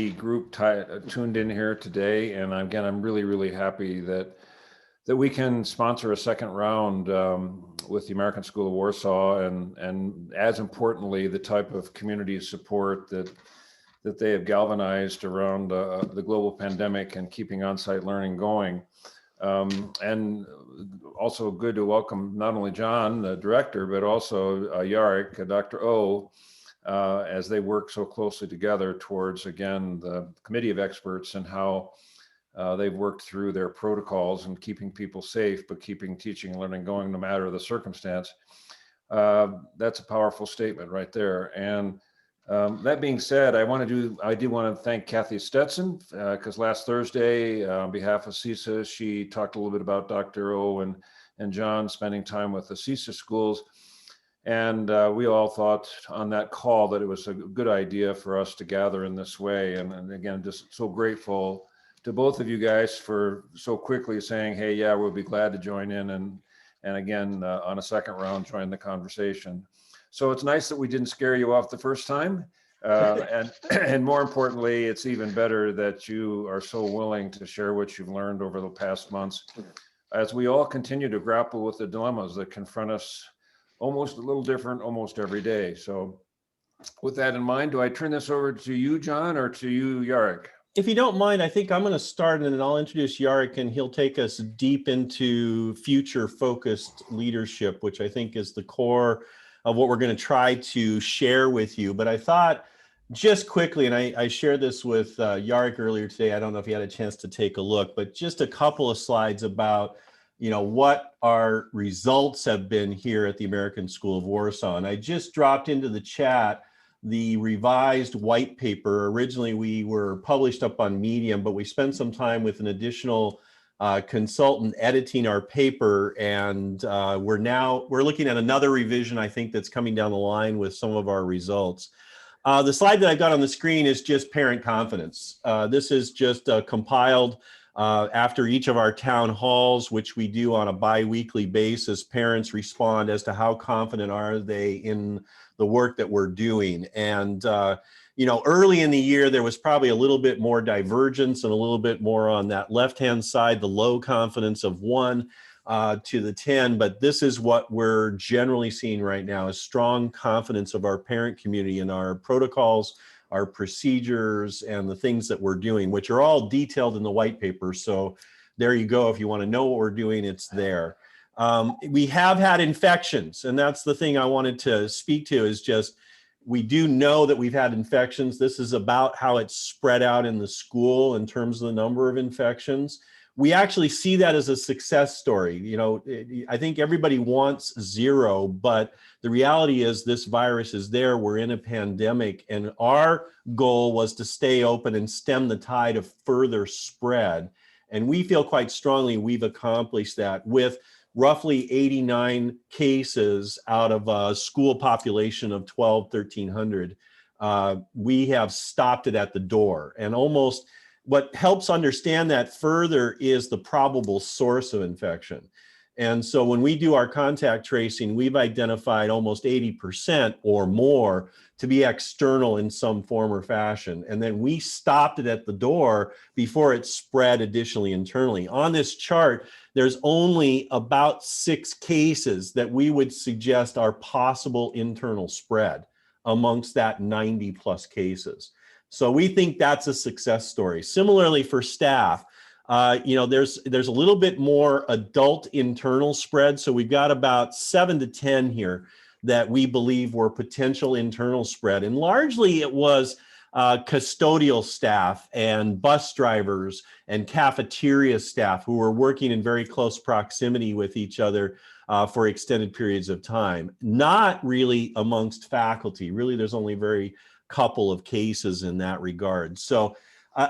Group tuned in here today, and again, I'm really happy that we can sponsor a second round with the American School of Warsaw, and as importantly, the type of community support that they have galvanized around the global pandemic and keeping on-site learning going. And also good to welcome not only John, the director, but also Jarek, Dr. O, as they work so closely together towards, again, the committee of experts and how they've worked through their protocols and keeping people safe, but keeping teaching and learning going no matter the circumstance. That's a powerful statement right there. And that being said, I do want to thank Kathy Stetson, because last Thursday, on behalf of CISA, she talked a little bit about Dr. O and John spending time with the CISA schools. And we all thought on that call that it was a good idea for us to gather in this way. And again, just so grateful to both of you guys for so quickly saying, hey, yeah, we'll be glad to join in. And again, on a second round, join the conversation. So it's nice that we didn't scare you off the first time. And more importantly, it's even better that you are so willing to share what you've learned over the past months, as we all continue to grapple with the dilemmas that confront us almost a little different almost every day. So with that in mind, do I turn this over to you, John, or to you, Jarek? If you don't mind, I think I'm going to start and then I'll introduce Jarek, and he'll take us deep into future-focused leadership, which I think is the core of what we're going to try to share with you. But I thought just quickly, and I shared this with Jarek earlier today, I don't know if you had a chance to take a look, but just a couple of slides about what our results have been here at the American School of Warsaw. And I just dropped into the chat the revised white paper. Originally, we were published up on Medium, but we spent some time with an additional consultant editing our paper. And we're looking at another revision, I think, that's coming down the line with some of our results. The slide that I've got on the screen is just parent confidence. This is just compiled after each of our town halls, which we do on a bi-weekly basis. Parents respond as to how confident are they in the work that we're doing. And, early in the year, there was probably a little bit more divergence and a little bit more on that left-hand side, the low confidence of 1 to the 10. But this is what we're generally seeing right now, is strong confidence of our parent community in our protocols, our procedures, and the things that we're doing, which are all detailed in the white paper. So there you go. If you want to know what we're doing, it's there. We have had infections, and that's the thing I wanted to speak to, is just, we do know that we've had infections. This is about how it's spread out in the school in terms of the number of infections. We actually see that as a success story. I think everybody wants 0, but the reality is this virus is there. We're in a pandemic, and our goal was to stay open and stem the tide of further spread. And we feel quite strongly we've accomplished that with roughly 89 cases out of a school population of 1,300. We have stopped it at the door. And almost what helps understand that further is the probable source of infection. And so when we do our contact tracing, we've identified almost 80% or more to be external in some form or fashion. And then we stopped it at the door before it spread additionally internally. On this chart, there's only about 6 cases that we would suggest are possible internal spread amongst that 90 plus cases. So we think that's a success story. Similarly for staff, there's a little bit more adult internal spread. So we've got about 7 to 10 here that we believe were potential internal spread. And largely it was custodial staff and bus drivers and cafeteria staff who were working in very close proximity with each other for extended periods of time. Not really amongst faculty. Really, there's only very couple of cases in that regard. So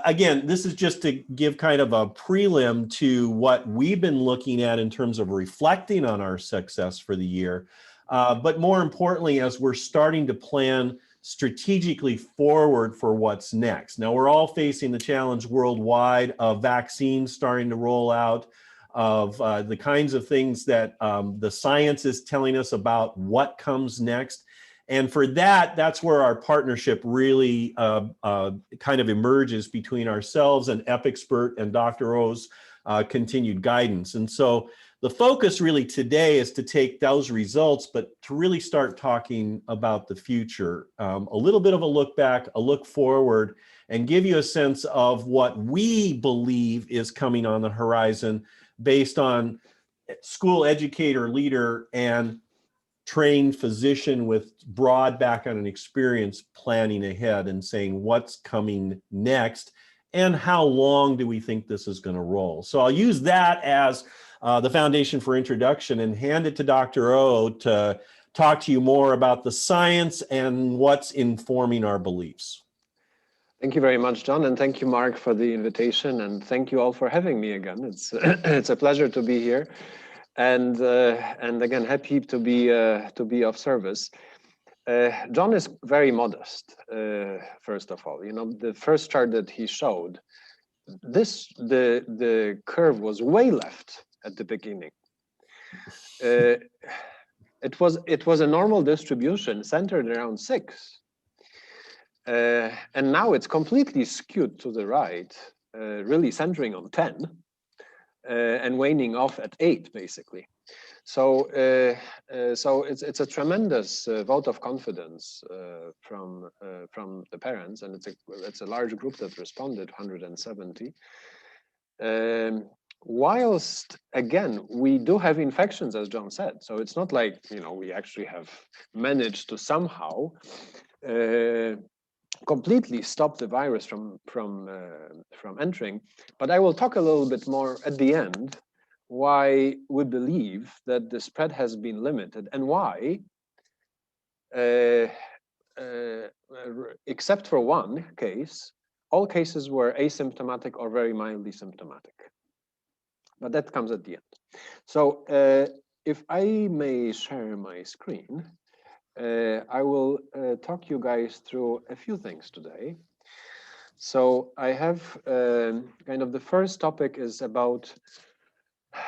again, this is just to give kind of a prelim to what we've been looking at in terms of reflecting on our success for the year. But more importantly, as we're starting to plan strategically forward for what's next. Now, we're all facing the challenge worldwide of vaccines starting to roll out, of the kinds of things that the science is telling us about what comes next. And for that, that's where our partnership really kind of emerges between ourselves and EpiXpert and Dr. O's continued guidance. And so the focus really today is to take those results, but to really start talking about the future, a little bit of a look back, a look forward, and give you a sense of what we believe is coming on the horizon based on school educator, leader, and trained physician with broad background and experience planning ahead and saying what's coming next and how long do we think this is going to roll. So I'll use that as the foundation for introduction and hand it to Dr. O to talk to you more about the science and what's informing our beliefs. Thank you very much, John, and thank you, Mark, for the invitation, and thank you all for having me again. It's it's a pleasure to be here. And again, happy to be of service. John is very modest. First of all, you know, the first chart that he showed, the curve was way left at the beginning. It was a normal distribution centered around 6, and now it's completely skewed to the right, really centering on 10. And waning off at 8, basically. So, so it's a tremendous vote of confidence from the parents, and it's a large group that responded, 170. Whilst again, we do have infections, as John said. So it's not like, you know, we actually have managed to somehow completely stop the virus from entering. But I will talk a little bit more at the end why we believe that the spread has been limited and why, except for one case, all cases were asymptomatic or very mildly symptomatic. But that comes at the end. So if I may share my screen, I will talk you guys through a few things today. So I have kind of the first topic is about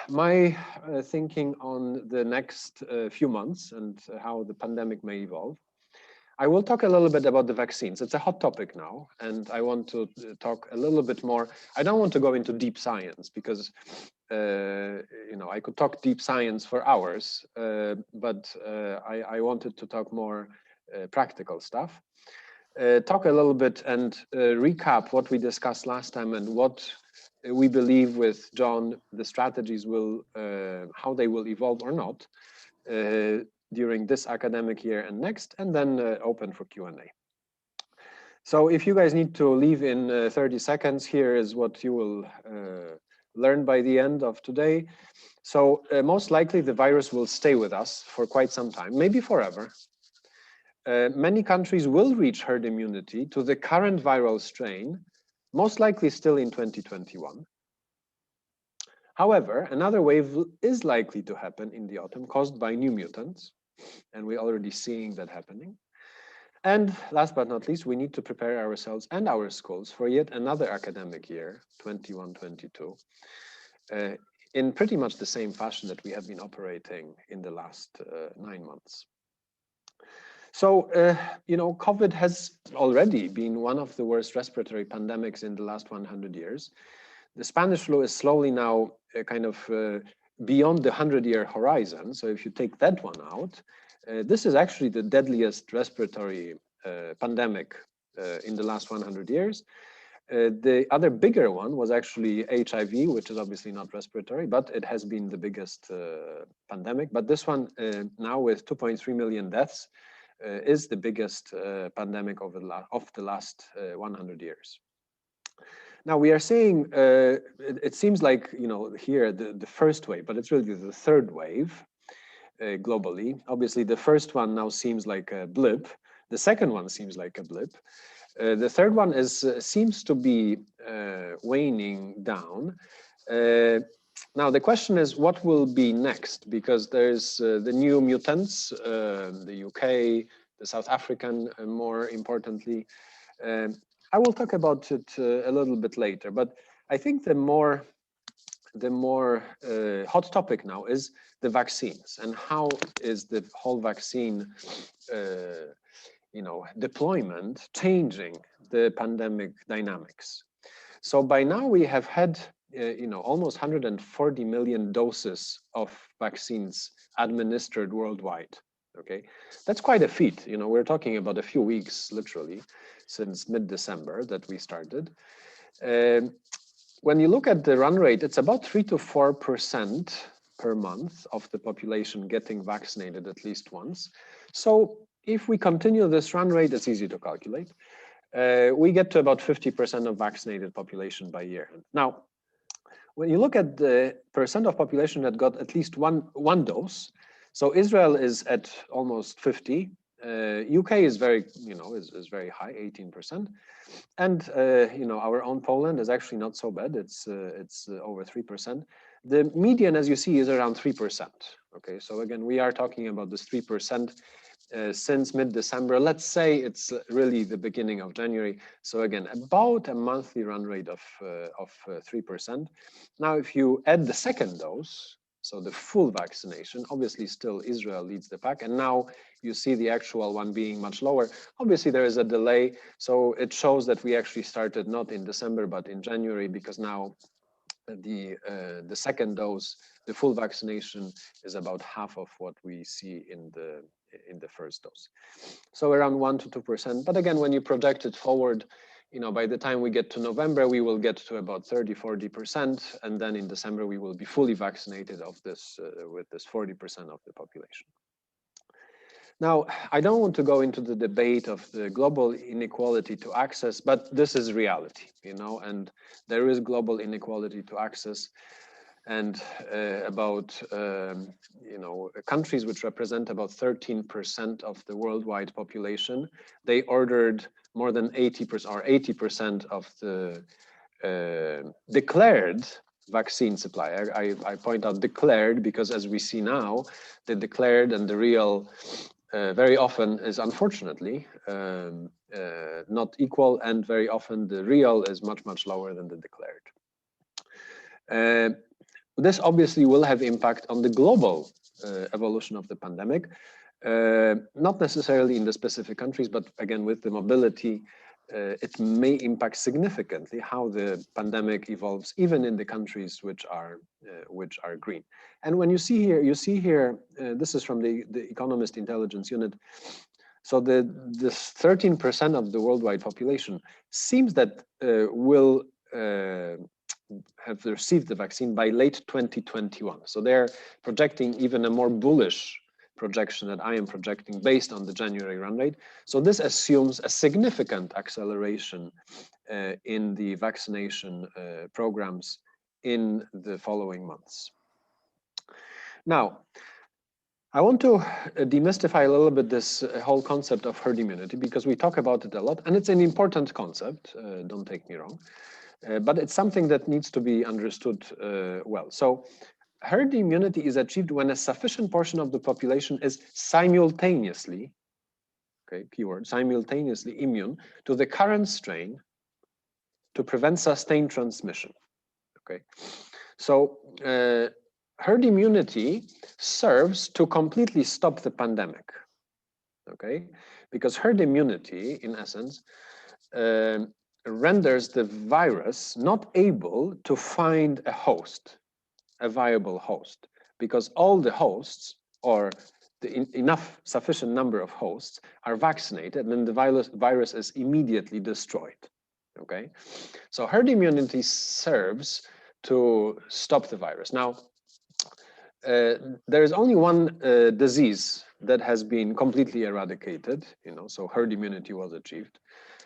my thinking on the next few months and how the pandemic may evolve. I will talk a little bit about the vaccines. It's a hot topic now, and I want to talk a little bit more. I don't want to go into deep science because you know, I could talk deep science for hours, but I wanted to talk more practical stuff. Talk a little bit and recap what we discussed last time and what we believe with John the strategies will, how they will evolve or not during this academic year and next, and then open for Q&A. So if you guys need to leave in 30 seconds, here is what you will learn by the end of today. So most likely the virus will stay with us for quite some time, maybe forever. Many countries will reach herd immunity to the current viral strain, most likely still in 2021. However, another wave is likely to happen in the autumn caused by new mutants, and we're already seeing that happening. And last but not least, we need to prepare ourselves and our schools for yet another academic year, 21-22, in pretty much the same fashion that we have been operating in the last 9 months. So, you know, COVID has already been one of the worst respiratory pandemics in the last 100 years. The Spanish flu is slowly now kind of beyond the 100-year horizon. So if you take that one out, this is actually the deadliest respiratory pandemic in the last 100 years. The other bigger one was actually HIV, which is obviously not respiratory, but it has been the biggest pandemic. But this one now with 2.3 million deaths is the biggest pandemic of the last 100 years. Now we are seeing, it seems like, you know, here the first wave, but it's really the third wave globally. Obviously, the first one now seems like a blip. The second one seems like a blip. The third one seems to be waning down. Now the question is, what will be next? Because there's the new mutants, the UK, the South African, more importantly. I will talk about it a little bit later, but I think the more hot topic now is the vaccines, and how is the whole vaccine deployment changing the pandemic dynamics. So by now we have had almost 140 million doses of vaccines administered worldwide. Okay, that's quite a feat. We're talking about a few weeks, literally, since mid-December that we started. When you look at the run rate, it's about 3 to 4% per month of the population getting vaccinated at least once. So if we continue this run rate, it's easy to calculate. We get to about 50% of vaccinated population by year. Now, when you look at the percent of population that got at least one dose, so Israel is at almost 50. UK is very, is very high, 18%, and our own Poland is actually not so bad. It's over 3%. The median, as you see, is around 3%. Okay, so again, we are talking about this 3% since mid-December. Let's say it's really the beginning of January. So again, about a monthly run rate of 3%. Now, if you add the second dose, so the full vaccination, obviously still Israel leads the pack. And now you see the actual one being much lower. Obviously there is a delay. So it shows that we actually started not in December, but in January, because now the second dose, the full vaccination, is about half of what we see in the first dose. So around 1 to 2%. But again, when you project it forward, by the time we get to November, we will get to about 30–40%, and then in December we will be fully vaccinated with this 40% of the population. Now, I don't want to go into the debate of the global inequality to access, but this is reality, and there is global inequality to access. And about countries which represent about 13% of the worldwide population, they ordered more than 80% or 80% of the declared vaccine supply. I point out declared because, as we see now, the declared and the real very often is unfortunately not equal, and very often the real is much lower than the declared. This obviously will have impact on the global evolution of the pandemic, not necessarily in the specific countries, but again, with the mobility, it may impact significantly how the pandemic evolves, even in the countries which are green. And when you see here, this is from the Economist Intelligence Unit. So this 13% of the worldwide population seems that will have received the vaccine by late 2021. So they're projecting even a more bullish projection that I am projecting based on the January run rate. So this assumes a significant acceleration in the vaccination programs in the following months. Now, I want to demystify a little bit this whole concept of herd immunity, because we talk about it a lot, and it's an important concept, don't take me wrong. But it's something that needs to be understood well. So herd immunity is achieved when a sufficient portion of the population is simultaneously, keyword, simultaneously immune to the current strain to prevent sustained transmission. So herd immunity serves to completely stop the pandemic. Because herd immunity, in essence, renders the virus not able to find a host, a viable host, because all the hosts, or the sufficient number of hosts, are vaccinated, and the virus is immediately destroyed. So herd immunity serves to stop the virus. Now, there is only one disease that has been completely eradicated, so herd immunity was achieved.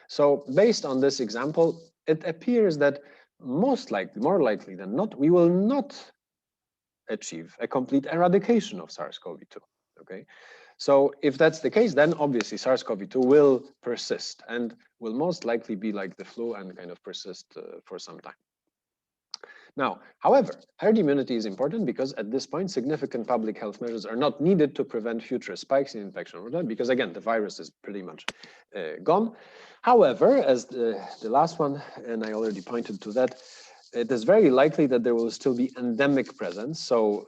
So based on this example, it appears that more likely than not, we will not achieve a complete eradication of SARS-CoV-2. So if that's the case, then obviously SARS-CoV-2 will persist and will most likely be like the flu and kind of persist for some time. Now, however, herd immunity is important because at this point, significant public health measures are not needed to prevent future spikes in infection, because again, the virus is pretty much gone. However, as the last one, and I already pointed to that, it is very likely that there will still be endemic presence, so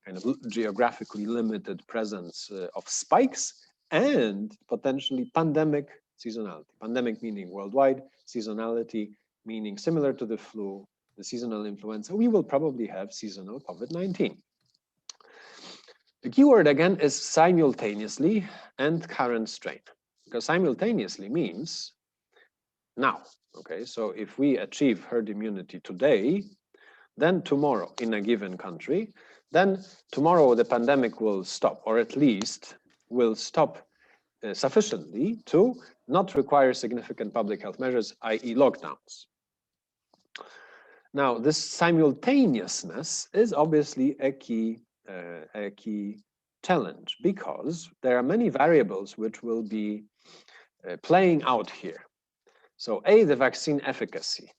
kind of geographically limited presence of spikes, and potentially pandemic seasonality. Pandemic meaning worldwide, seasonality meaning similar to the flu, the seasonal influenza. We will probably have seasonal COVID-19. The keyword again is simultaneously and current strain, because simultaneously means now. Okay, so if we achieve herd immunity today, then tomorrow in a given country, then tomorrow the pandemic will stop, or at least will stop sufficiently to not require significant public health measures, i.e. lockdowns. Now, this simultaneousness is obviously a key challenge, because there are many variables which will be playing out here. So the vaccine efficacy,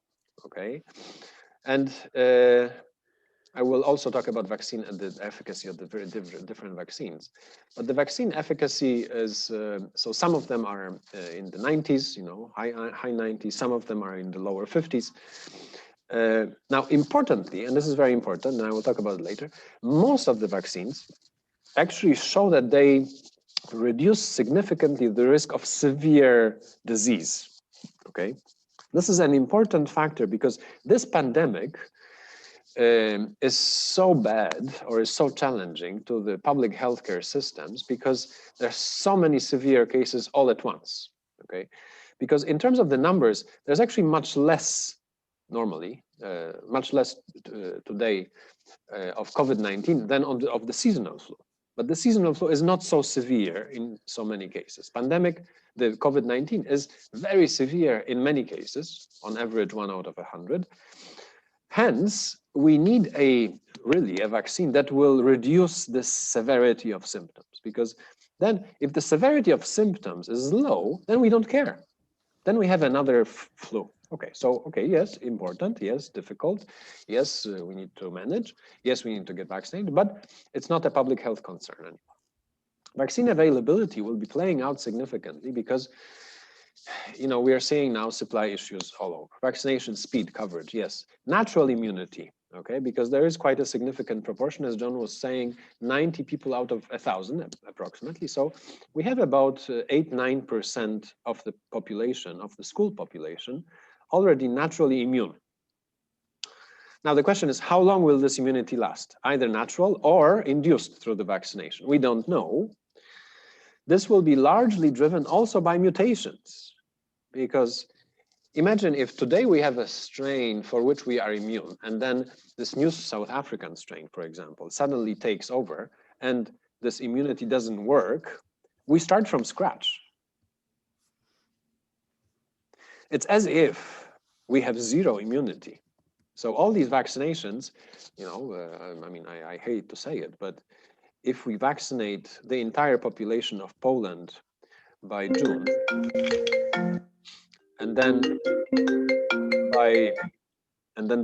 okay? And I will also talk about vaccine and the efficacy of the very different vaccines. But the vaccine efficacy is, so some of them are in the 90s, you know, high 90s, some of them are in the lower 50s. Now, importantly, and this is very important, and I will talk about it later, most of the vaccines actually show that they reduce significantly the risk of severe disease. Okay, this is an important factor because this pandemic is so bad, or is so challenging to the public healthcare systems, because there's so many severe cases all at once. Okay, because in terms of the numbers, there's actually much less normally, much less today of COVID-19 than of the seasonal flu. But the seasonal flu is not so severe in so many cases. Pandemic, the COVID-19 is very severe in many cases, on average 1 out of 100. Hence, we need really a vaccine that will reduce the severity of symptoms, because then if the severity of symptoms is low, then we don't care. Then we have another flu. Okay, so, okay, yes, important, yes, difficult, yes, we need to manage, yes, we need to get vaccinated, but it's not a public health concern anymore. Vaccine availability will be playing out significantly because, you know, we are seeing now supply issues all over. Vaccination speed, coverage, yes. Natural immunity, okay, because there is quite a significant proportion, as Jon was saying, 90 people out of 1,000 approximately. So we have about 8–9% of the population, of the school population, already naturally immune. Now the question is, how long will this immunity last? Either natural or induced through the vaccination. We don't know. This will be largely driven also by mutations, because imagine if today we have a strain for which we are immune, and then this new South African strain, for example, suddenly takes over and this immunity doesn't work, we start from scratch. It's as if we have zero immunity. So all these vaccinations, you know, I mean, I hate to say it, but if we vaccinate the entire population of Poland by June, and then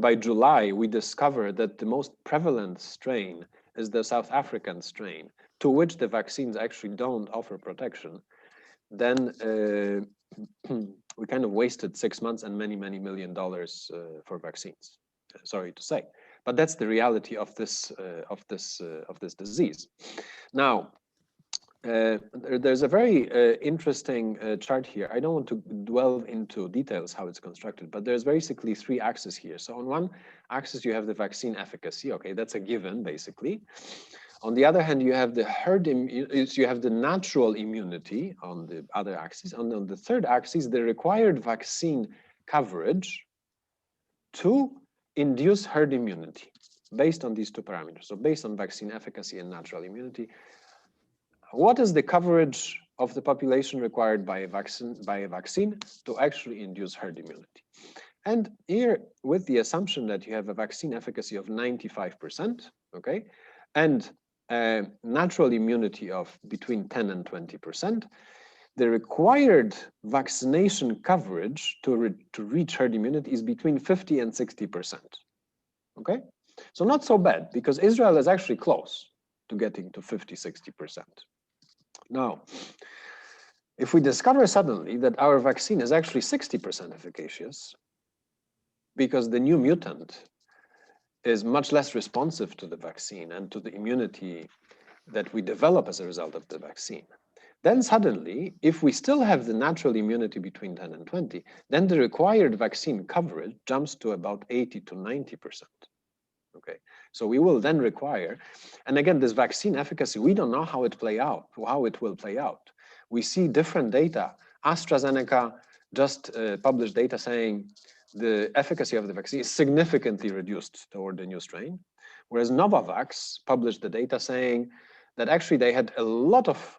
by July, we discover that the most prevalent strain is the South African strain, to which the vaccines actually don't offer protection, then we kind of wasted 6 months and many $1 million for vaccines. Sorry to say, but that's the reality of this disease. Now, there's a very interesting chart here. I don't want to dwell into details how it's constructed, but there's basically 3 axes here. So on one axis, you have the vaccine efficacy. Okay, that's a given, basically. On the other hand, you have the you have the natural immunity on the other axis. And on the third axis, the required vaccine coverage to induce herd immunity based on these 2 parameters. So based on vaccine efficacy and natural immunity, what is the coverage of the population required by a vaccine to actually induce herd immunity? And here, with the assumption that you have a vaccine efficacy of 95%, okay, and natural immunity of between 10 and 20%, the required vaccination coverage to reach herd immunity is between 50 and 60%. Okay, so not so bad, because Israel is actually close to getting to 50–60%. Now, if we discover suddenly that our vaccine is actually 60% efficacious, because the new mutant is much less responsive to the vaccine and to the immunity that we develop as a result of the vaccine. Then suddenly, if we still have the natural immunity between 10 and 20, then the required vaccine coverage jumps to about 80 to 90%. Okay, so we will then require, and again, this vaccine efficacy, we don't know how it will play out. We see different data. AstraZeneca just published data saying the efficacy of the vaccine is significantly reduced toward the new strain, whereas Novavax published the data saying that actually they had a lot of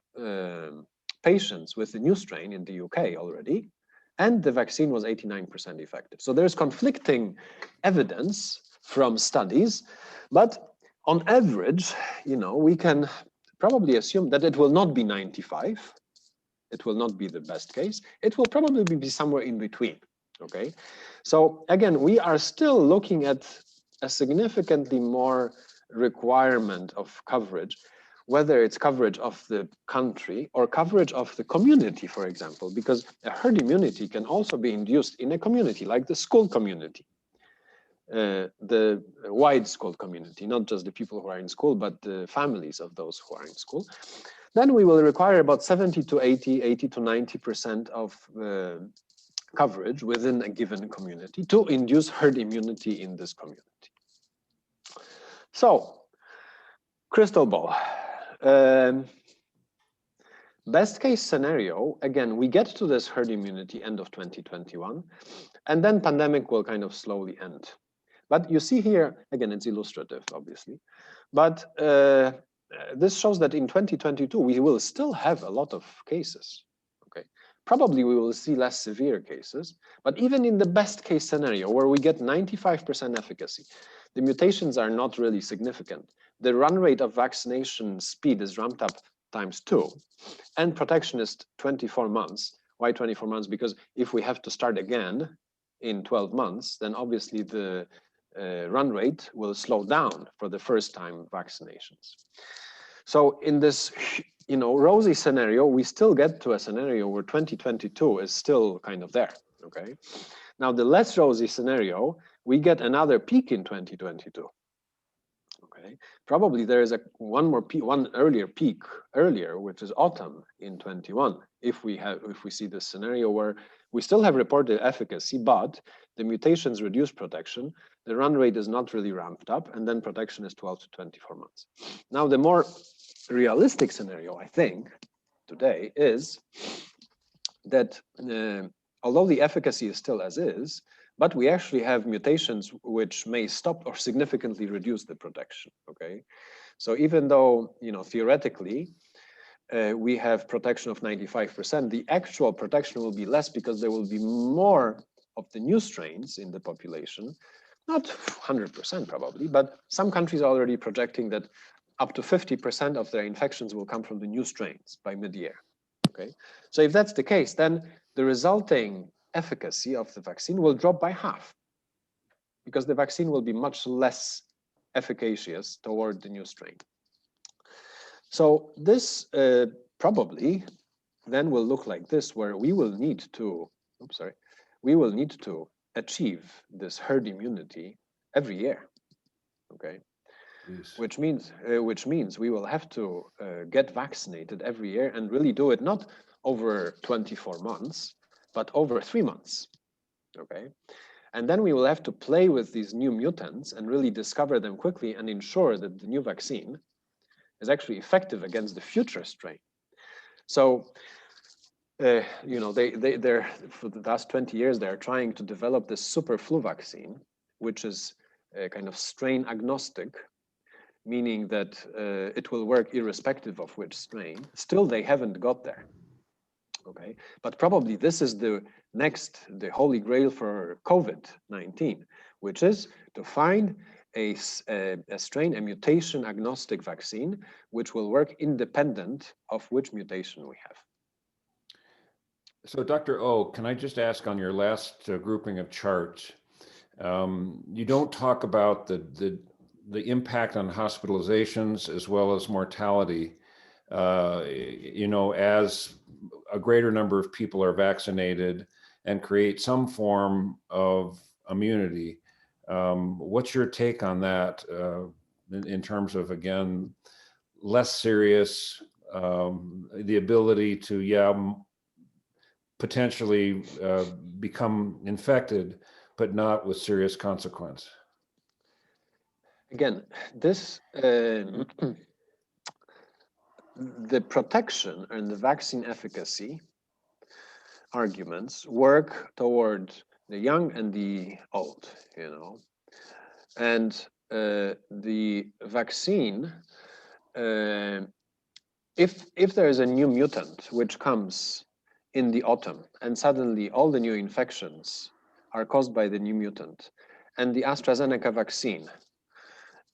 patients with the new strain in the UK already, and the vaccine was 89% effective. So there's conflicting evidence from studies, but on average, we can probably assume that it will not be 95. It will not be the best case. It will probably be somewhere in between. Okay, so again, we are still looking at a significantly more requirement of coverage, whether it's coverage of the country or coverage of the community, for example, because a herd immunity can also be induced in a community, like the school community, the wide school community, not just the people who are in school, but the families of those who are in school. Then we will require about 70 to 80 to 90% of coverage within a given community to induce herd immunity in this community. So, crystal ball. Best case scenario, again, we get to this herd immunity end of 2021, and then pandemic will kind of slowly end. But you see here, again, it's illustrative, obviously, but this shows that in 2022, we will still have a lot of cases. Okay, probably we will see less severe cases, but even in the best case scenario where we get 95% efficacy, the mutations are not really significant. The run rate of vaccination speed is ramped up ×2, and protection is 24 months. Why 24 months? Because if we have to start again in 12 months, then obviously the run rate will slow down for the first time vaccinations. So in this, rosy scenario, we still get to a scenario where 2022 is still kind of there. Okay. Now the less rosy scenario, we get another peak in 2022. Okay. Probably there is one earlier peak which is autumn in 21. If we see this scenario where we still have reported efficacy, but the mutations reduce protection, the run rate is not really ramped up, and then protection is 12 to 24 months. Now, the more realistic scenario, I think, today is that although the efficacy is still as is, but we actually have mutations which may stop or significantly reduce the protection, okay? So even though, theoretically, we have protection of 95%, the actual protection will be less because there will be more of the new strains in the population, not 100% probably, but some countries are already projecting that up to 50% of their infections will come from the new strains by mid-year, okay? So if that's the case, then the resulting efficacy of the vaccine will drop by half because the vaccine will be much less efficacious toward the new strain. So this probably then will look like this, where we will need to, achieve this herd immunity every year, okay? Yes. Which means we will have to get vaccinated every year and really do it not over 24 months, but over 3 months, okay? And then we will have to play with these new mutants and really discover them quickly and ensure that the new vaccine is actually effective against the future strain. So, they're for the last 20 years, they're trying to develop this super flu vaccine, which is kind of strain agnostic, meaning that it will work irrespective of which strain. Still, they haven't got there. Okay, but probably this is the holy grail for COVID-19, which is to find a mutation agnostic vaccine, which will work independent of which mutation we have. So Dr. O, can I just ask on your last grouping of charts, you don't talk about the impact on hospitalizations as well as mortality, as a greater number of people are vaccinated and create some form of immunity. What's your take on that in terms of, again, less serious, the ability to, potentially become infected, but not with serious consequence? Again, this the protection and the vaccine efficacy arguments work toward the young and the old, and the vaccine, if there is a new mutant which comes in the autumn and suddenly all the new infections are caused by the new mutant, and the AstraZeneca vaccine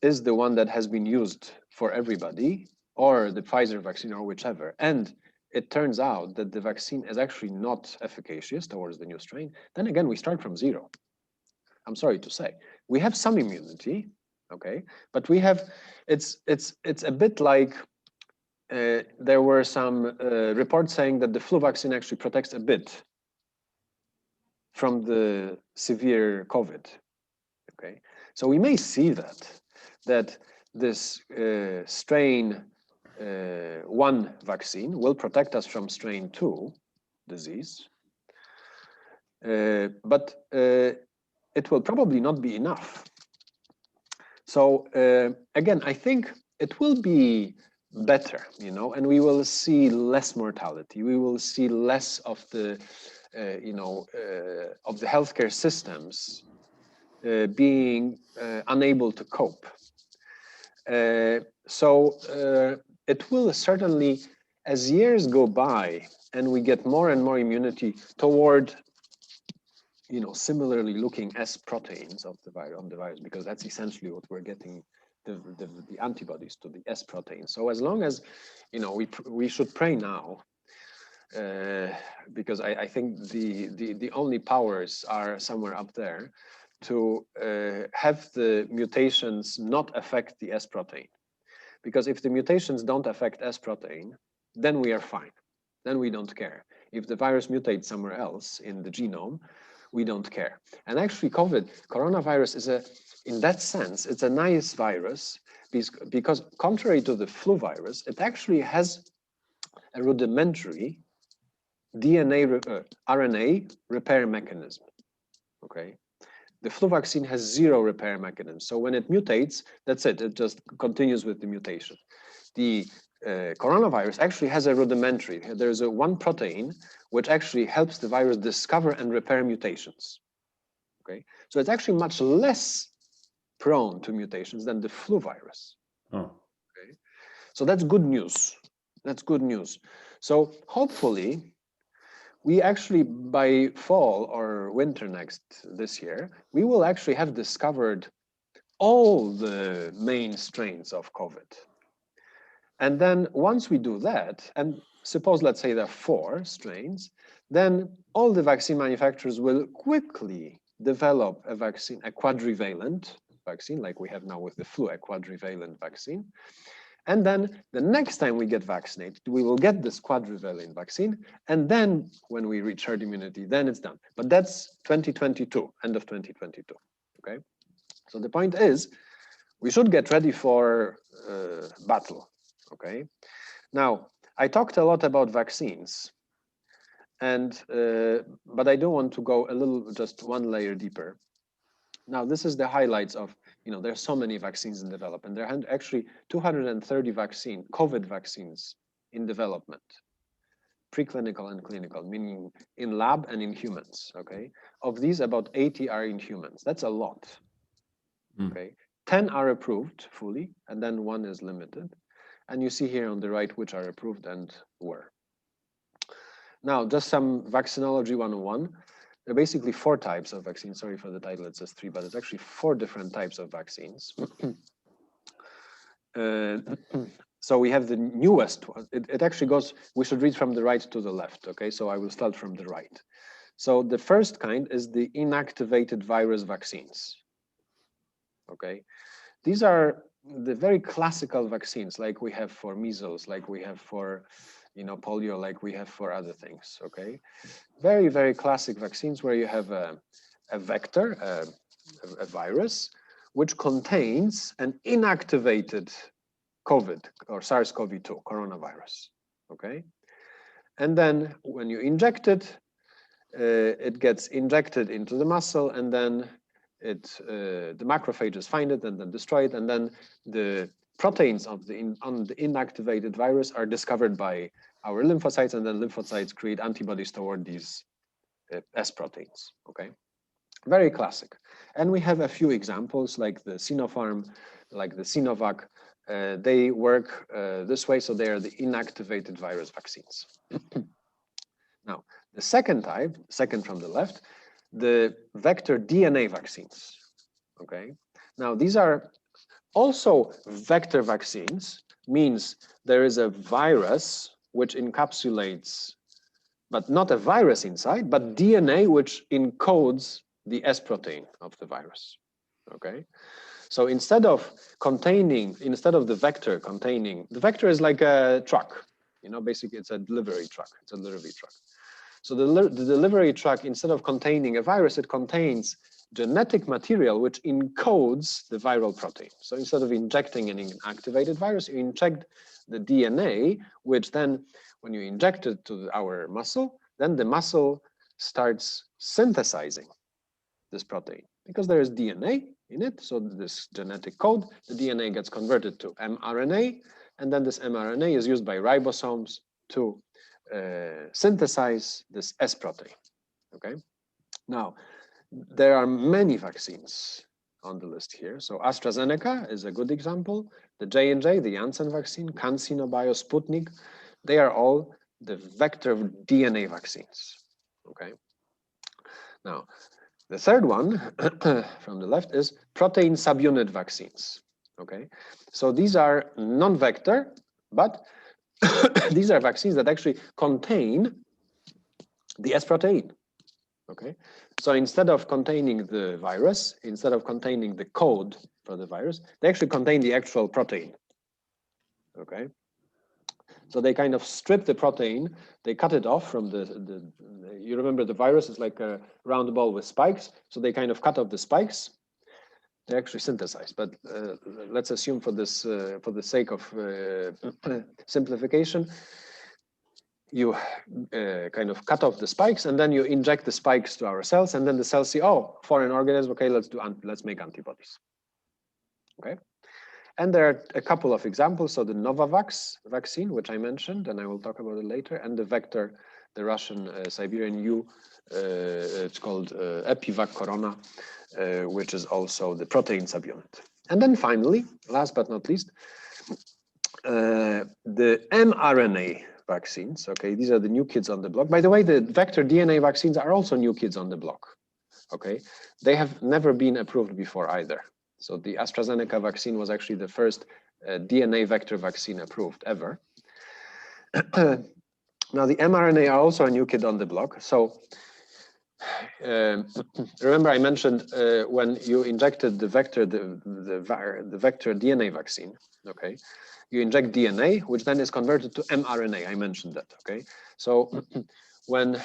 is the one that has been used for everybody, or the Pfizer vaccine, or whichever, and it turns out that the vaccine is actually not efficacious towards the new strain, then again, we start from zero. I'm sorry to say. We have some immunity, okay, but we have, it's a bit like, there were some reports saying that the flu vaccine actually protects a bit from the severe COVID, okay? So we may see that this strain 1 vaccine will protect us from strain 2 disease, but it will probably not be enough. So again, I think it will be better, and we will see less mortality. We will see less of the, of the healthcare systems being unable to cope. So it will certainly, as years go by and we get more and more immunity toward, similarly looking S proteins of the virus, because that's essentially what we're getting, the antibodies to the S protein. So as long as, we should pray now, because I think the only powers are somewhere up there to have the mutations not affect the S protein. Because if the mutations don't affect S protein, then we are fine. Then we don't care. If the virus mutates somewhere else in the genome, we don't care. And actually coronavirus is in that sense, it's a nice virus because contrary to the flu virus, it actually has a rudimentary RNA repair mechanism, okay? The flu vaccine has 0 repair mechanism. So when it mutates, that's it. It just continues with the mutation. The coronavirus actually has a rudimentary. There's one protein which actually helps the virus discover and repair mutations. Okay, so it's actually much less prone to mutations than the flu virus. Oh. Okay, so that's good news. That's good news. So hopefully, we actually by fall or winter this year, we will actually have discovered all the main strains of COVID. And then once we do that, and suppose, let's say there are 4 strains, then all the vaccine manufacturers will quickly develop a vaccine, a quadrivalent vaccine, like we have now with the flu, a quadrivalent vaccine. And then the next time we get vaccinated, we will get this quadrivalent vaccine. And then when we reach herd immunity, then it's done. But that's 2022, end of 2022, okay? So the point is, we should get ready for battle, okay? Now, I talked a lot about vaccines, and but I do want to go just one layer deeper. Now, this is the highlights of, there's so many vaccines in development. There are actually 230 COVID vaccines in development, preclinical and clinical, meaning in lab and in humans, okay? Of these, about 80 are in humans. That's a lot, okay? 10 are approved fully, and then 1 is limited. And you see here on the right which are approved and were. Now, just some vaccinology 101. There are basically 4 types of vaccines. Sorry for the title, it says 3, but it's actually 4 different types of vaccines. So we have the newest one. It actually goes, we should read from the right to the left, okay? So I will start from the right. So the first kind is the inactivated virus vaccines, okay? These are the very classical vaccines like we have for measles, like we have for polio, like we have for other things, okay? Very, very classic vaccines where you have a a vector, a virus, which contains an inactivated COVID or SARS-CoV-2 coronavirus, okay? And then when you inject it, it gets injected into the muscle, and then the macrophages find it and then destroy it, and then the proteins of on the inactivated virus are discovered by our lymphocytes, and then lymphocytes create antibodies toward these S proteins, okay? Very classic. And we have a few examples like the Sinopharm, like the Sinovac. They work this way, so they are the inactivated virus vaccines. Now, the second type, second from the left, the vector DNA vaccines, okay? Now, these are also vector vaccines, means there is a virus which encapsulates, but not a virus inside, but DNA which encodes the S protein of the virus, okay? So instead of the vector containing, the vector is like a truck, you know, basically it's a delivery truck, it's a delivery truck. So the delivery truck, instead of containing a virus, it contains genetic material which encodes the viral protein. So instead of injecting an inactivated virus, you inject the DNA, which then, when you inject it to our muscle, then the muscle starts synthesizing this protein because there is DNA in it. So this genetic code, the DNA gets converted to mRNA, and then this mRNA is used by ribosomes to synthesize this S protein, okay? Now, there are many vaccines on the list here. So AstraZeneca is a good example. The J&J, the Janssen vaccine, CanSino Bio, Sputnik, they are all the vector DNA vaccines, okay? Now, the third one from the left is protein subunit vaccines, okay? So these are non-vector, but these are vaccines that actually contain the S protein, okay? So instead of containing the virus, instead of containing the code for the virus, they actually contain the actual protein, okay? So they kind of strip the protein, they cut it off from you remember the virus is like a round ball with spikes, so they kind of cut off the spikes. They actually synthesize, but let's assume for this, for the sake of simplification, you kind of cut off the spikes, and then you inject the spikes to our cells, and then the cells see, oh, foreign organism, okay, let's make antibodies, okay? And there are a couple of examples. So the Novavax vaccine, which I mentioned, and I will talk about it later, and the vector, the Russian Siberian U, it's called EpiVac Corona, which is also the protein subunit. And then finally, last but not least, the mRNA vaccines. Okay, these are the new kids on the block. By the way, the vector DNA vaccines are also new kids on the block. Okay, they have never been approved before either. So the AstraZeneca vaccine was actually the first DNA vector vaccine approved ever. Now the mRNA are also a new kid on the block. So remember I mentioned when you injected the vector, the vector DNA vaccine, okay, you inject DNA, which then is converted to mRNA. I mentioned that, okay? So when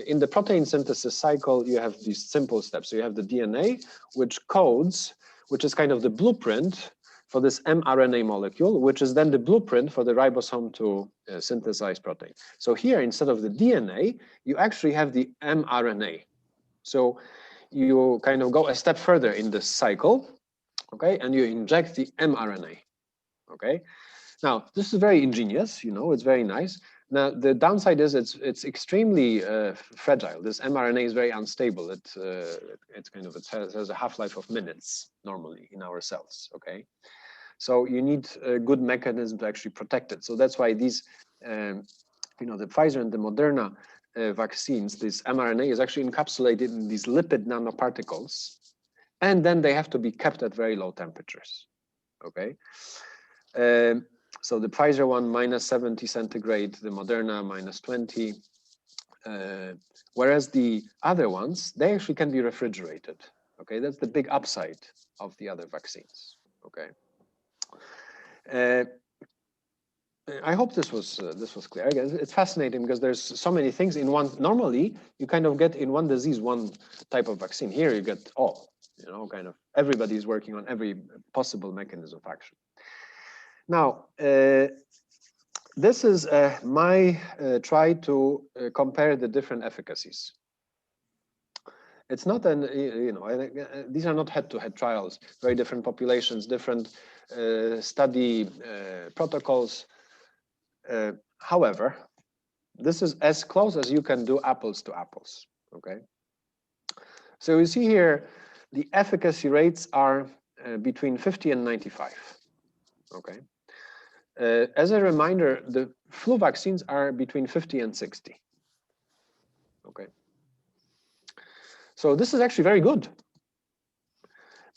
in the protein synthesis cycle, you have these simple steps. So you have the DNA, which codes, which is kind of the blueprint for this mRNA molecule, which is then the blueprint for the ribosome to synthesize protein. So here, instead of the DNA, you actually have the mRNA. So you kind of go a step further in this cycle, okay, and you inject the mRNA, okay? Now, this is very ingenious, you know, it's very nice. Now, the downside is it's extremely fragile. This mRNA is very unstable. It has a half-life of minutes normally in our cells, okay? So you need a good mechanism to actually protect it. So that's why these, you know, the Pfizer and the Moderna vaccines, this mRNA is actually encapsulated in these lipid nanoparticles, and then they have to be kept at very low temperatures, okay? So the Pfizer one, -70 centigrade, the Moderna, -20. Whereas the other ones, they actually can be refrigerated. Okay, that's the big upside of the other vaccines. Okay. I hope this was clear. Again, it's fascinating because there's so many things in one. Normally, you kind of get in one disease one type of vaccine. Here, you get all. You know, kind of everybody is working on every possible mechanism of action. Now, this is my try to compare the different efficacies. It's not an, you know, these are not head-to-head trials, very different populations, different study protocols. However, this is as close as you can do apples to apples, okay? So you see here, the efficacy rates are between 50 and 95, okay? As a reminder, the flu vaccines are between 50 and 60, okay? So this is actually very good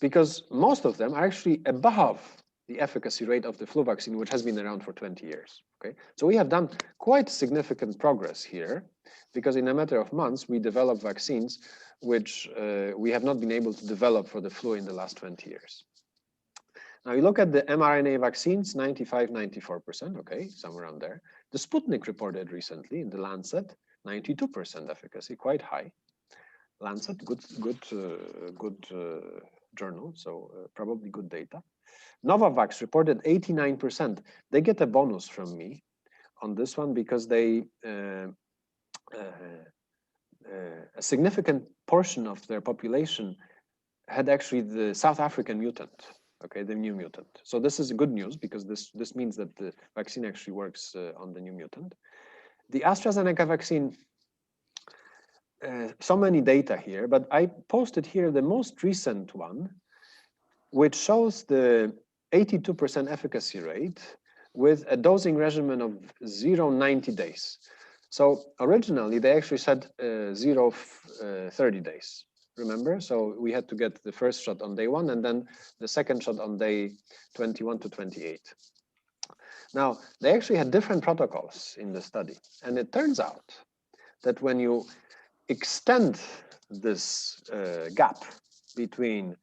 because most of them are actually above the efficacy rate of the flu vaccine, which has been around for 20 years, okay? So we have done quite significant progress here because in a matter of months, we developed vaccines which we have not been able to develop for the flu in the last 20 years. Now you look at the mRNA vaccines, 95, 94%, okay, somewhere around there. The Sputnik reported recently in the Lancet, 92% efficacy, quite high. Lancet, good journal, so probably good data. Novavax reported 89%. They get a bonus from me on this one because they a significant portion of their population had actually the South African mutant, okay, the new mutant. So this is good news because this means that the vaccine actually works on the new mutant. The AstraZeneca vaccine, so many data here, but I posted here the most recent one, which shows the 82% efficacy rate with a dosing regimen of 0-90 days. So originally they actually said 30 days, remember? So we had to get the first shot on day 1 and then the second shot on day 21 to 28. Now, they actually had different protocols in the study. And it turns out that when you extend this gap between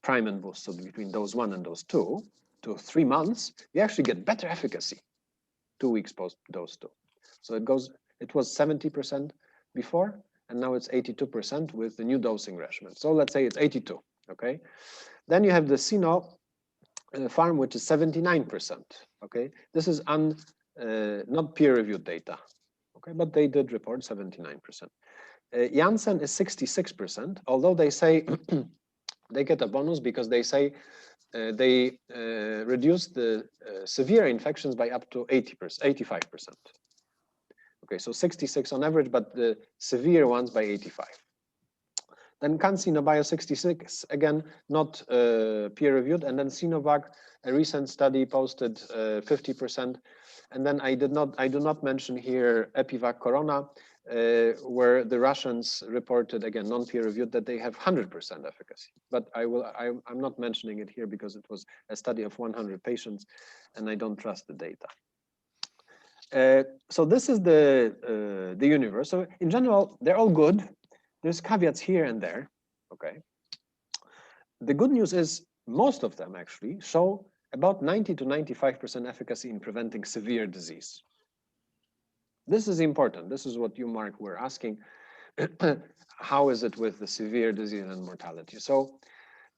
prime and boost, so between dose 1 and dose 2 to 3 months, you actually get better efficacy 2 weeks post dose 2. So it was 70% before, and now it's 82% with the new dosing regimen. So let's say it's 82, okay? Then you have the Sino farm, which is 79%, okay? This is not peer-reviewed data, okay? But they did report 79%. Janssen is 66%, although they say they get a bonus because they say they reduce the severe infections by up to 85%. Okay, so 66 on average, but the severe ones by 85. Then CanSino Bio 66, again, not peer-reviewed, and then Sinovac, a recent study posted 50%. And then I do not mention here Epivac Corona, where the Russians reported, again, non-peer-reviewed, that they have 100% efficacy. But I'm not mentioning it here because it was a study of 100 patients, and I don't trust the data. So this is the universe. So in general, they're all good. There's caveats here and there, okay? The good news is most of them actually show about 90 to 95% efficacy in preventing severe disease. This is important. This is what you, Mark, were asking. How is it with the severe disease and mortality? So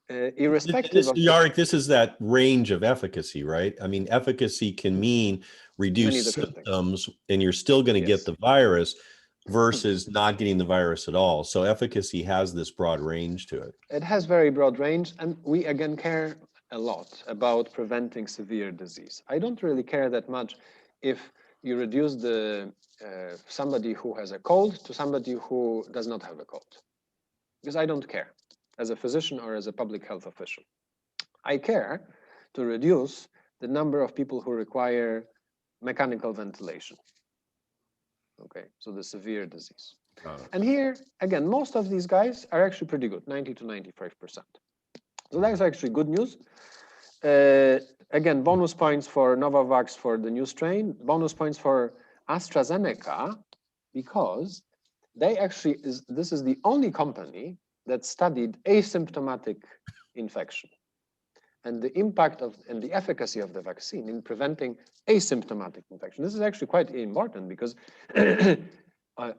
irrespective of— Jarek, this is that range of efficacy, right? I mean, efficacy can mean reduce symptoms and you're still going to get the virus versus not getting the virus at all. So efficacy has this broad range to it. It has very broad range. And we, again, care a lot about preventing severe disease. I don't really care that much if you reduce the somebody who has a cold to somebody who does not have a cold, because I don't care as a physician or as a public health official. I care to reduce the number of people who require mechanical ventilation. Okay, so the severe disease. And here, again, most of these guys are actually pretty good, 90 to 95%. So that's actually good news. Again, bonus points for Novavax for the new strain, bonus points for AstraZeneca, because they actually this is the only company that studied asymptomatic infection. and the impact of and the efficacy of the vaccine in preventing asymptomatic infection. This is actually quite important because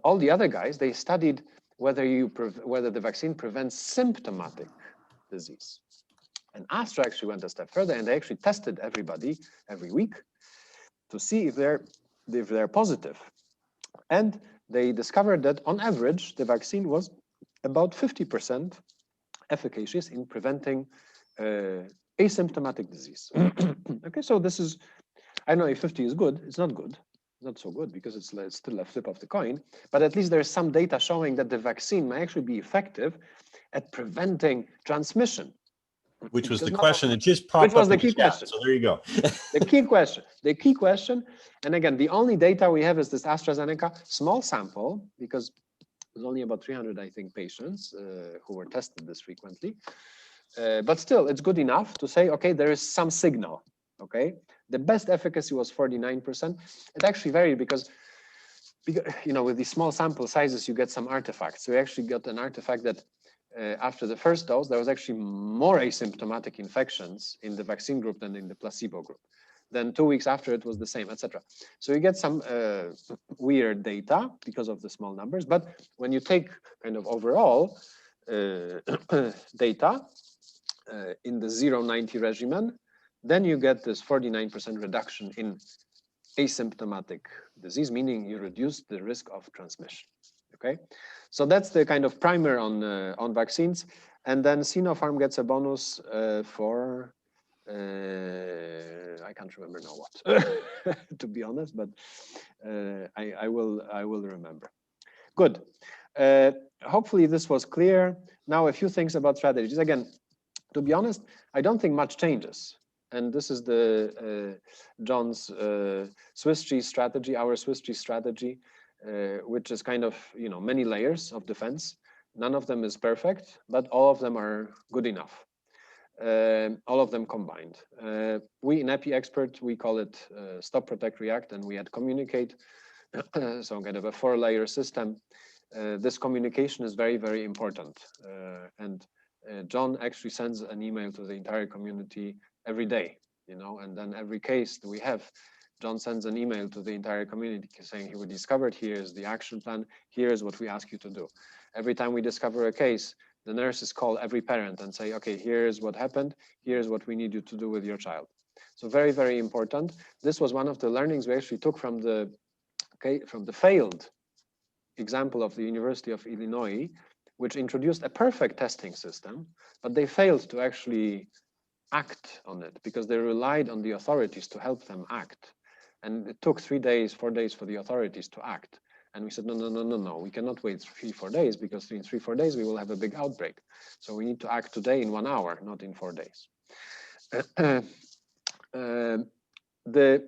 all the other guys, they studied whether the vaccine prevents symptomatic disease. And Astra actually went a step further, and they actually tested everybody every week to see if they're positive. And they discovered that on average, the vaccine was about 50% efficacious in preventing asymptomatic disease. Okay, so this is, I don't know if 50 is good. It's not good. It's not so good because it's still a flip of the coin. But at least there's some data showing that the vaccine may actually be effective at preventing transmission. Which was the question that just popped Which was up the key question. So there you go. The key question, and again, the only data we have is this AstraZeneca small sample, because there's only about 300, I think, patients who were tested this frequently. But still, it's good enough to say, okay, there is some signal, okay? The best efficacy was 49%. It actually varied because, you know, with these small sample sizes, you get some artifacts. So we actually got an artifact that after the first dose, there was actually more asymptomatic infections in the vaccine group than in the placebo group. Then 2 weeks after, it was the same, etc. So you get some weird data because of the small numbers. But when you take kind of overall data in the 0-90 regimen, then you get this 49% reduction in asymptomatic disease, meaning you reduce the risk of transmission. Okay, so that's the kind of primer on vaccines, and then Sinopharm gets a bonus for I can't remember now what, to be honest, but I will remember. Good. Hopefully this was clear. Now a few things about strategies. Again, to be honest, I don't think much changes. And this is the Jon's Swiss cheese strategy, our Swiss cheese strategy, which is kind of, you know, many layers of defense. None of them is perfect, but all of them are good enough. All of them combined. We in EpiXpert, we call it Stop, Protect, React, and we had Communicate. So kind of a 4-layer system. This communication is very, very important. And Jon actually sends an email to the entire community every day, you know, and then every case that we have, Jon sends an email to the entire community saying, we discovered, here's the action plan, here's what we ask you to do. Every time we discover a case, the nurses call every parent and say, okay, here's what happened, here's what we need you to do with your child. So very, very important. This was one of the learnings we actually took from the failed example of the University of Illinois, which introduced a perfect testing system, but they failed to actually act on it because they relied on the authorities to help them act. And it took 3 days, 4 days for the authorities to act. And we said, no, we cannot wait 3-4 days because in 3-4 days we will have a big outbreak. So we need to act today in 1 hour, not in 4 days.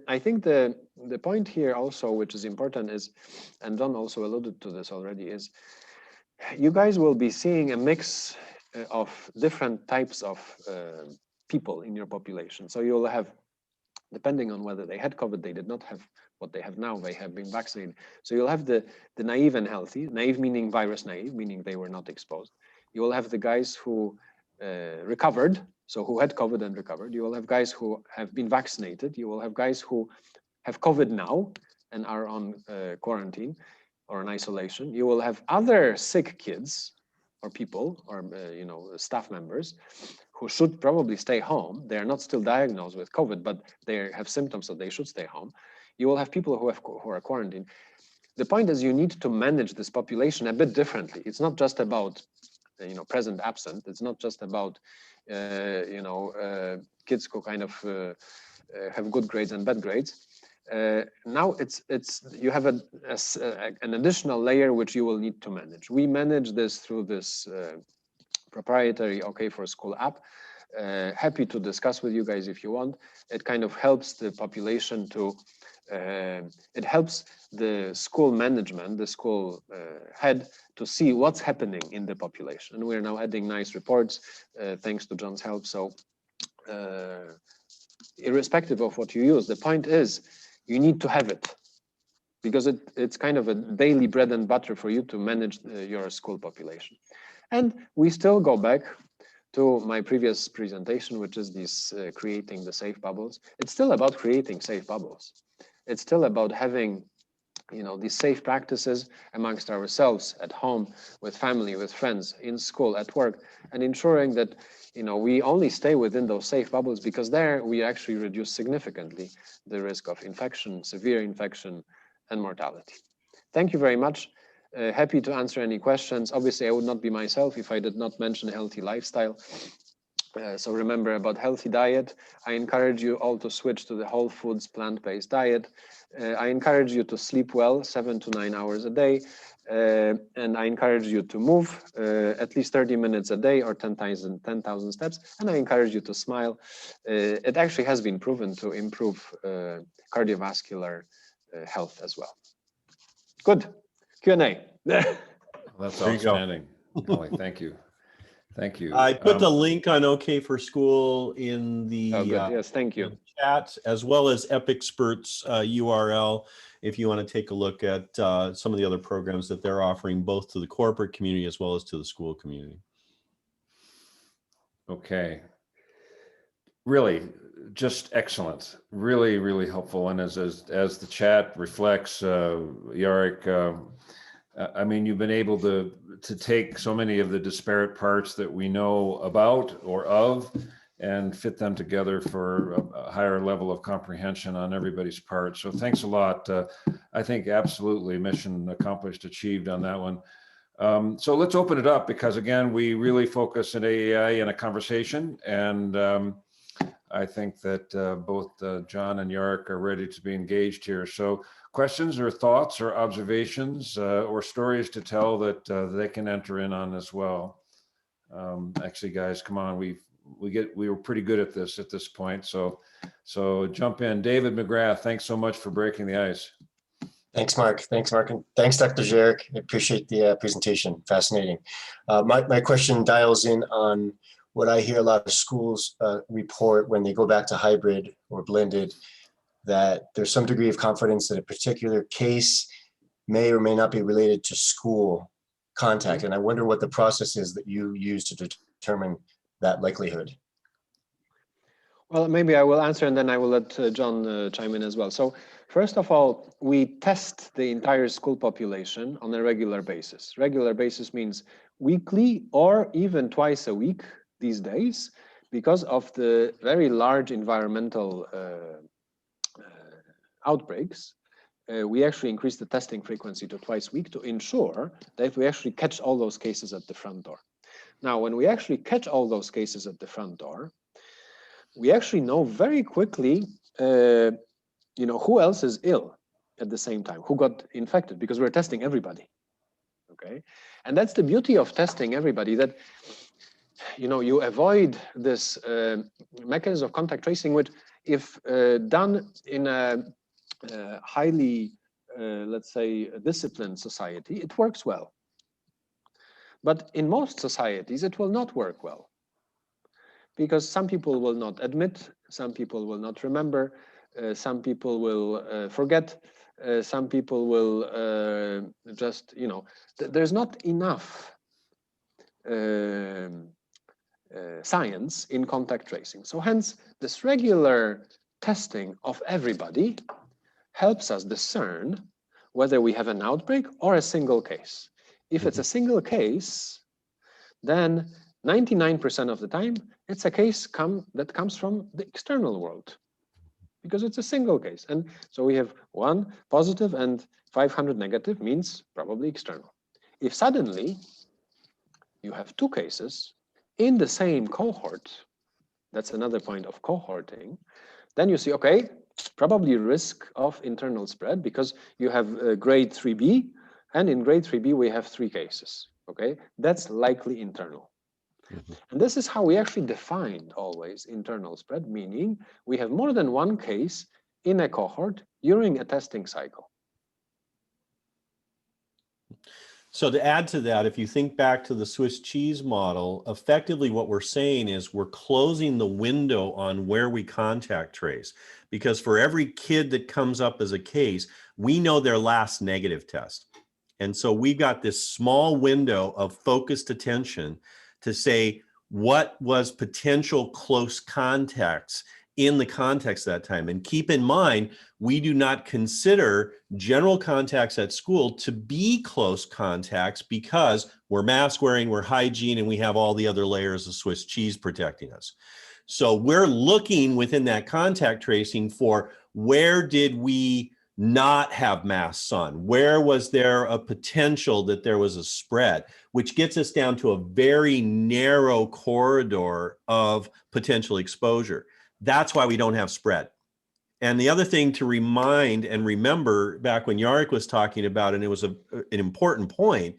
I think the point here also, which is important is, and Jon also alluded to this already, is you guys will be seeing a mix of different types of people in your population. So you'll have, depending on whether they had COVID, they did not have what they have now, they have been vaccinated. So you'll have the naive and healthy, naive meaning virus naive, meaning they were not exposed. You will have the guys who recovered, so who had COVID and recovered. You will have guys who have been vaccinated. You will have guys who have COVID now and are on quarantine or in isolation. You will have other sick kids or people or you know, staff members who should probably stay home. They are not still diagnosed with COVID, but they have symptoms, so they should stay home. You will have people who are quarantined. The point is you need to manage this population a bit differently. It's not just about, you know, present absent. It's not just about, you know, kids who kind of have good grades and bad grades. Now you have an additional layer which you will need to manage. We manage this through this proprietary OK for School app. Happy to discuss with you guys if you want. It kind of helps the population to, it helps the school management, the school head, to see what's happening in the population. And we're now adding nice reports thanks to Jon's help. So irrespective of what you use, the point is you need to have it because it's kind of a daily bread and butter for you to manage your school population. And we still go back to my previous presentation, which is this creating the safe bubbles. It's still about creating safe bubbles. It's still about having, these safe practices amongst ourselves at home, with family, with friends, in school, at work, and ensuring that, we only stay within those safe bubbles, because there we actually reduce significantly the risk of infection, severe infection, and mortality. Thank you very much. Happy to answer any questions. Obviously, I would not be myself if I did not mention healthy lifestyle. So remember about healthy diet. I encourage you all to switch to the whole foods, plant-based diet. I encourage you to sleep well, 7 to 9 hours a day. And I encourage you to move at least 30 minutes a day, or 10,000 steps. And I encourage you to smile. It actually has been proven to improve cardiovascular health as well. Good. Q&A. That's outstanding. Molly, thank you. Thank you. I put the link on OK for School in the yes, thank you. chat, as well as EpiXpert's URL, if you want to take a look at some of the other programs that they're offering, both to the corporate community as well as to the school community. Okay. Really, just excellent. Really, really helpful. And as the chat reflects, Jarek, I mean, you've been able to take so many of the disparate parts that we know about or of, and fit them together for a higher level of comprehension on everybody's part. So thanks a lot. I think absolutely mission accomplished, achieved on that one. So let's open it up, because again, we really focus in AEI in a conversation, and I think that both John and Jarek are ready to be engaged here. So questions or thoughts or observations or stories to tell that they can enter in on as well. Actually, guys, come on, we were pretty good at this point. So jump in. David McGrath, thanks so much for breaking the ice. Thanks, Mark. Thanks, Mark. And thanks, Dr. Jarek. I appreciate the presentation. Fascinating. My question dials in on what I hear a lot of schools report when they go back to hybrid or blended, that there's some degree of confidence that a particular case may or may not be related to school contact. And I wonder what the process is that you use to determine that likelihood. Well, maybe I will answer, and then I will let John chime in as well. So first of all, we test the entire school population on a regular basis. Regular basis means weekly or even twice a week these days, because of the very large environmental outbreaks. We actually increase the testing frequency to twice a week to ensure that we actually catch all those cases at the front door. Now, when we actually catch all those cases at the front door, we actually know very quickly, who else is ill at the same time, who got infected, because we're testing everybody. Okay, and that's the beauty of testing everybody, that you avoid this mechanism of contact tracing, which, if done in a highly, let's say, disciplined society, it works well. But in most societies, it will not work well, because some people will not admit, some people will not remember, some people will forget, some people will just, there's not enough science in contact tracing. So hence, this regular testing of everybody helps us discern whether we have an outbreak or a single case. If it's a single case, then 99% of the time, it's a case that comes from the external world, because it's a single case. And so we have 1 positive and 500 negative, means probably external. If suddenly you have 2 cases in the same cohort, that's another point of cohorting, then you see, okay, probably risk of internal spread, because you have grade 3B, and in grade 3B we have 3 cases. Okay, that's likely internal. And this is how we actually defined always internal spread, meaning we have more than 1 case in a cohort during a testing cycle. So to add to that, if you think back to the Swiss cheese model, effectively what we're saying is we're closing the window on where we contact trace, because for every kid that comes up as a case, we know their last negative test. And so we've got this small window of focused attention to say, what was potential close contacts in the context of that time. And keep in mind, we do not consider general contacts at school to be close contacts because we're mask wearing, we're hygiene, and we have all the other layers of Swiss cheese protecting us. So we're looking within that contact tracing for where did we not have masks on? Where was there a potential that there was a spread, which gets us down to a very narrow corridor of potential exposure. That's why we don't have spread. And the other thing to remind and remember back when Jarek was talking about, and it was an important point,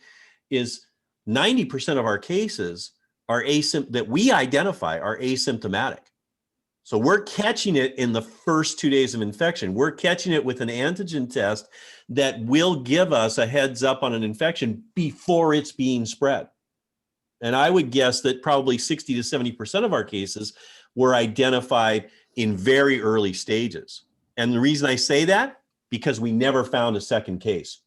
is 90% of our cases are that we identify are asymptomatic. So we're catching it in the first 2 days of infection. We're catching it with an antigen test that will give us a heads up on an infection before it's being spread. And I would guess that probably 60 to 70% of our cases were identified in very early stages. And the reason I say that, because we never found a second case.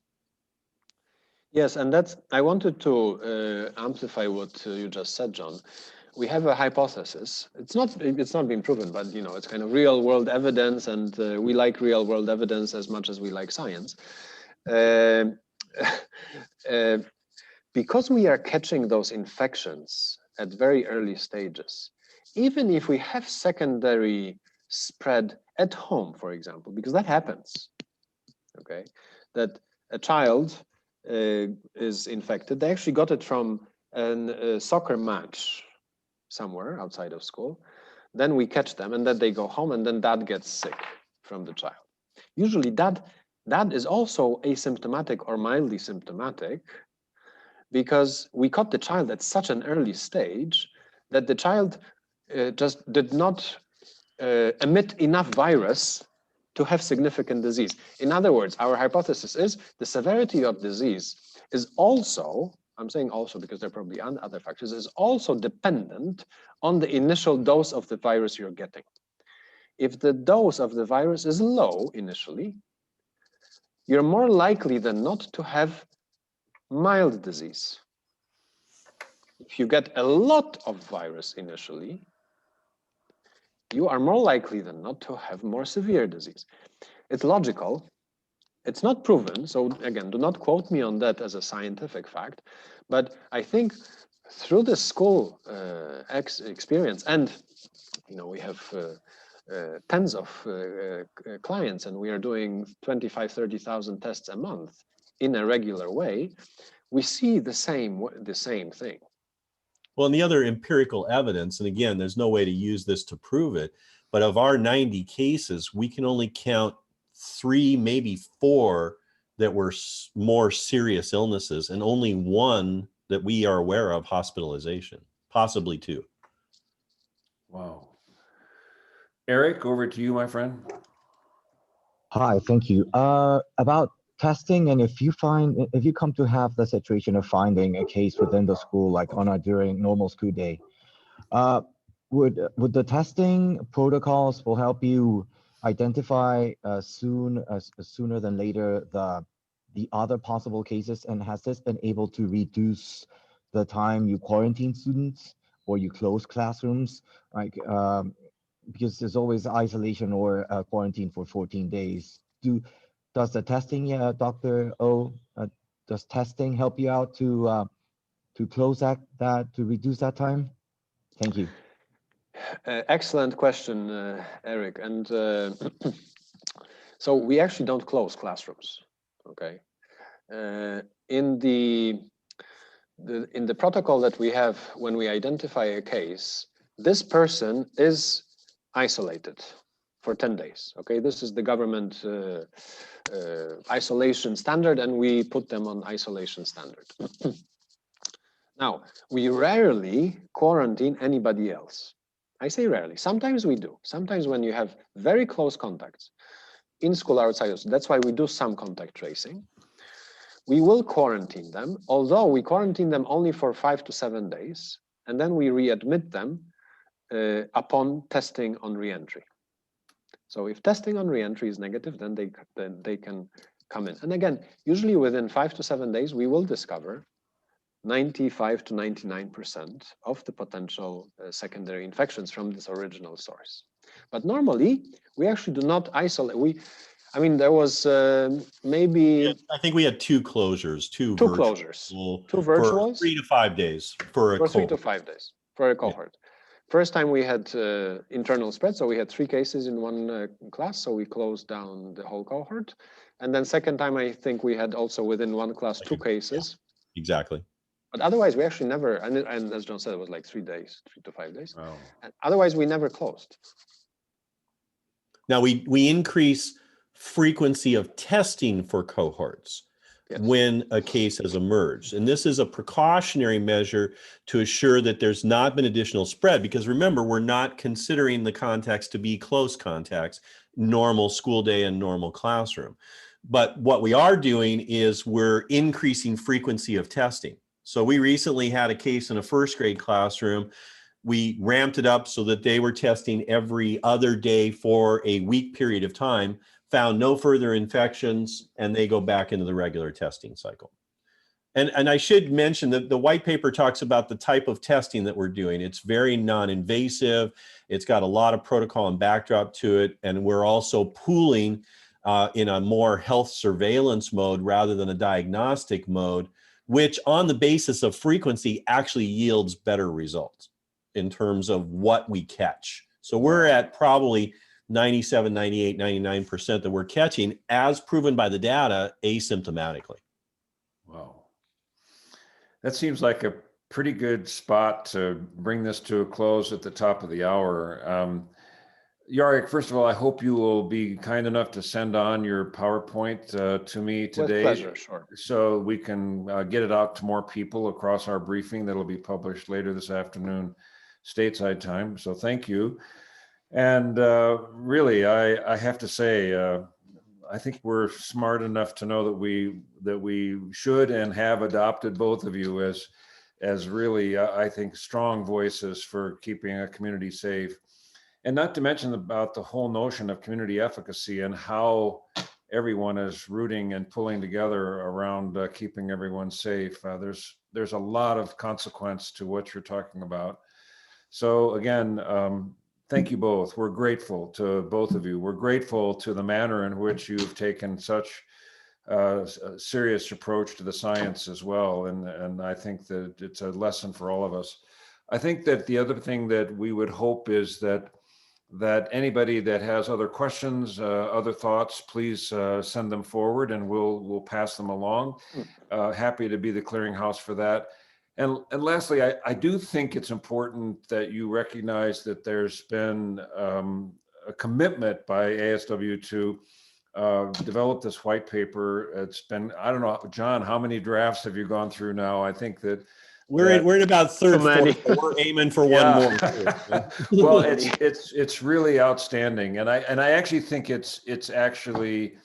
Yes, and I wanted to amplify what you just said, John. We have a hypothesis. It's not been proven, but it's kind of real world evidence, and we like real world evidence as much as we like science. Because we are catching those infections at very early stages, even if we have secondary spread at home, for example, because that happens, okay, that a child is infected. They actually got it from a soccer match somewhere outside of school. Then we catch them, and then they go home, and then dad gets sick from the child. Usually dad is also asymptomatic or mildly symptomatic because we caught the child at such an early stage that the child just did not emit enough virus to have significant disease. In other words, our hypothesis is the severity of disease is also, I'm saying also because there are probably other factors, is also dependent on the initial dose of the virus you're getting. If the dose of the virus is low initially, you're more likely than not to have mild disease. If you get a lot of virus initially, you are more likely than not to have more severe disease. It's logical. It's not proven. So again, do not quote me on that as a scientific fact. But I think through the school experience, and we have tens of clients, and we are doing 25, 30,000 tests a month in a regular way, we see the same thing. Well, and the other empirical evidence, and again, there's no way to use this to prove it, but of our 90 cases, we can only count 3, maybe 4 that were more serious illnesses, and only 1 that we are aware of hospitalization, possibly 2. Wow. Eric, over to you, my friend. Hi, thank you. About testing, and if you come to have the situation of finding a case within the school, like during normal school day, would the testing protocols will help you identify sooner than later the other possible cases, and has this been able to reduce the time you quarantine students or you close classrooms, because there's always isolation or quarantine for 14 days. Does the testing, Dr. O, does testing help you out to close that to reduce that time? Thank you. Excellent question, Eric. And so we actually don't close classrooms. Okay. In the protocol that we have when we identify a case, this person is isolated for 10 days. Okay, this is the government isolation standard, and we put them on isolation standard. Now, we rarely quarantine anybody else. I say rarely. Sometimes we do. Sometimes when you have very close contacts in school, outside of school, that's why we do some contact tracing. We will quarantine them, although we quarantine them only for 5 to 7 days, and then we readmit them upon testing on reentry. So if testing on reentry is negative, then they can come in. And again, usually within 5 to 7 days, we will discover 95 to 99% of the potential secondary infections from this original source. But normally, we actually do not isolate. I mean, there was maybe... I think we had two closures, two closures, two virtuals. For 3 to 5 days for a for 3 cohort. to 5 days for a cohort. First time we had internal spread, so we had 3 cases in one class, so we closed down the whole cohort. And then second time, I think we had also within one class 2 cases. Yeah, exactly. But otherwise, we actually never, and as John said, it was like 3 days, 3 to 5 days. Wow. And otherwise, we never closed. Now we increase frequency of testing for cohorts. Yes. When a case has emerged. And this is a precautionary measure to assure that there's not been additional spread, because remember, we're not considering the contacts to be close contacts, normal school day and normal classroom. But what we are doing is we're increasing frequency of testing. So we recently had a case in a first grade classroom. We ramped it up so that they were testing every other day for a week period of time, found no further infections, and they go back into the regular testing cycle. And I should mention that the white paper talks about the type of testing that we're doing. It's very non-invasive. It's got a lot of protocol and backdrop to it. And we're also pooling in a more health surveillance mode rather than a diagnostic mode, which on the basis of frequency actually yields better results in terms of what we catch. So we're at probably 97, 98, 99% that we're catching, as proven by the data, asymptomatically. Wow. That seems like a pretty good spot to bring this to a close at the top of the hour. Jarek, first of all, I hope you will be kind enough to send on your PowerPoint to me today. With pleasure, sure. So we can get it out to more people across our briefing that'll be published later this afternoon, stateside time. So thank you. And really, I have to say, I think we're smart enough to know that we should and have adopted both of you as really, I think, strong voices for keeping a community safe. And not to mention about the whole notion of community efficacy and how everyone is rooting and pulling together around keeping everyone safe. There's a lot of consequence to what you're talking about. So again, thank you both. We're grateful to both of you. We're grateful to the manner in which you've taken such a serious approach to the science as well. And I think that it's a lesson for all of us. I think that the other thing that we would hope is that anybody that has other questions, other thoughts, please send them forward and we'll pass them along. Happy to be the clearinghouse for that. And lastly, I do think it's important that you recognize that there's been a commitment by ASW to develop this white paper. It's been, I don't know, John, how many drafts have you gone through now? I think that we're in about third, fourth, but we're aiming for one more. Well, it's really outstanding, and I actually think it's actually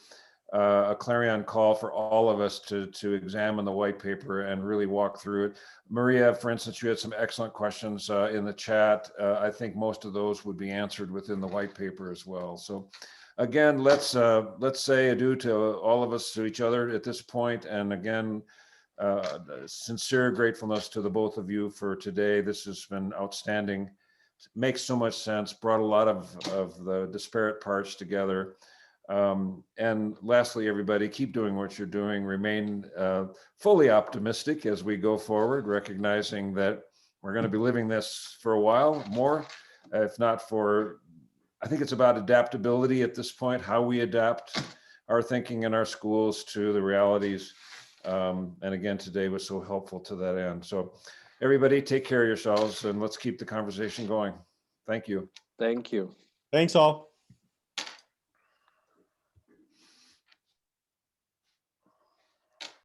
a clarion call for all of us to examine the white paper and really walk through it. Maria, for instance, you had some excellent questions in the chat. I think most of those would be answered within the white paper as well. So again, let's say adieu to all of us, to each other at this point. And again, sincere gratefulness to the both of you for today. This has been outstanding. Makes so much sense, brought a lot of the disparate parts together. And lastly, everybody, keep doing what you're doing. Remain fully optimistic as we go forward, recognizing that we're going to be living this for a while more, if not for, I think it's about adaptability at this point, how we adapt our thinking in our schools to the realities. And again, today was so helpful to that end. So everybody, take care of yourselves and let's keep the conversation going. Thank you. Thank you. Thanks all.